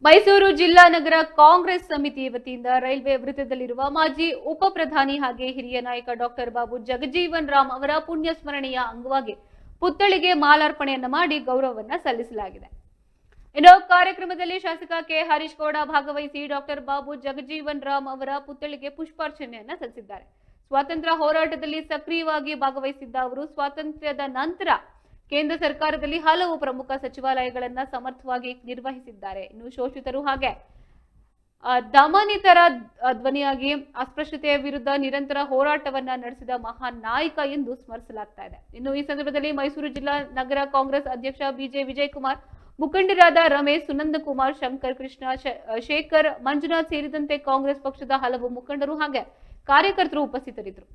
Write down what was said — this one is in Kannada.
ಮೈಸೂರು ಜಿಲ್ಲಾ ನಗರ ಕಾಂಗ್ರೆಸ್ ಸಮಿತಿ ವತಿಯಿಂದ ರೈಲ್ವೆ ವೃತ್ತದಲ್ಲಿರುವ ಮಾಜಿ ಉಪ ಪ್ರಧಾನಿ ಹಾಗೆ ಹಿರಿಯ ನಾಯಕ ಡಾಕ್ಟರ್ ಬಾಬು ಜಗಜೀವನ್ ರಾಮ್ ಅವರ ಪುಣ್ಯ ಸ್ಮರಣೆಯ ಅಂಗವಾಗಿ ಪುತ್ಥಳಿಗೆ ಮಾಲಾರ್ಪಣೆಯನ್ನ ಮಾಡಿ ಗೌರವವನ್ನ ಸಲ್ಲಿಸಲಾಗಿದೆ. ಇನ್ನು ಕಾರ್ಯಕ್ರಮದಲ್ಲಿ ಶಾಸಕ ಕೆ ಹರೀಶ್ ಗೌಡ ಭಾಗವಹಿಸಿ ಡಾಕ್ಟರ್ ಬಾಬು ಜಗಜೀವನ್ ರಾಮ್ ಅವರ ಪುತ್ಥಳಿಗೆ ಪುಷ್ಪಾರ್ಚನೆಯನ್ನ ಸಲ್ಲಿಸಿದ್ದಾರೆ. ಸ್ವಾತಂತ್ರ್ಯ ಹೋರಾಟದಲ್ಲಿ ಸಕ್ರಿಯವಾಗಿ ಭಾಗವಹಿಸಿದ್ದ ಅವರು ಸ್ವಾತಂತ್ರ್ಯದ ನಂತರ ಕೇಂದ್ರ ಸರ್ಕಾರದಲ್ಲಿ ಹಲವು ಪ್ರಮುಖ ಸಚಿವಾಲಯಗಳನ್ನ ಸಮರ್ಥವಾಗಿ ನಿರ್ವಹಿಸಿದ್ದಾರೆ. ಇನ್ನು ಶೋಷಿತರು ಹಾಗೆ ದಮನಿತರ ಧ್ವನಿಯಾಗಿ ಅಸ್ಪೃಶ್ಯತೆಯ ವಿರುದ್ಧ ನಿರಂತರ ಹೋರಾಟವನ್ನ ನಡೆಸಿದ ಮಹಾನ್ ನಾಯಕ ಎಂದು ಸ್ಮರಿಸಲಾಗ್ತಾ ಇದೆ. ಇನ್ನು ಈ ಸಂದರ್ಭದಲ್ಲಿ ಮೈಸೂರು ಜಿಲ್ಲಾ ನಗರ ಕಾಂಗ್ರೆಸ್ ಅಧ್ಯಕ್ಷ ಬಿಜೆ ವಿಜಯಕುಮಾರ್, ಮುಖಂಡರಾದ ರಮೇಶ್, ಸುನಂದಕುಮಾರ್, ಶಂಕರ್, ಕೃಷ್ಣ, ಶೇಖರ್, ಮಂಜುನಾಥ್ ಸೇರಿದಂತೆ ಕಾಂಗ್ರೆಸ್ ಪಕ್ಷದ ಹಲವು ಮುಖಂಡರು ಹಾಗೆ ಕಾರ್ಯಕರ್ತರು ಉಪಸ್ಥಿತರಿದ್ದರು.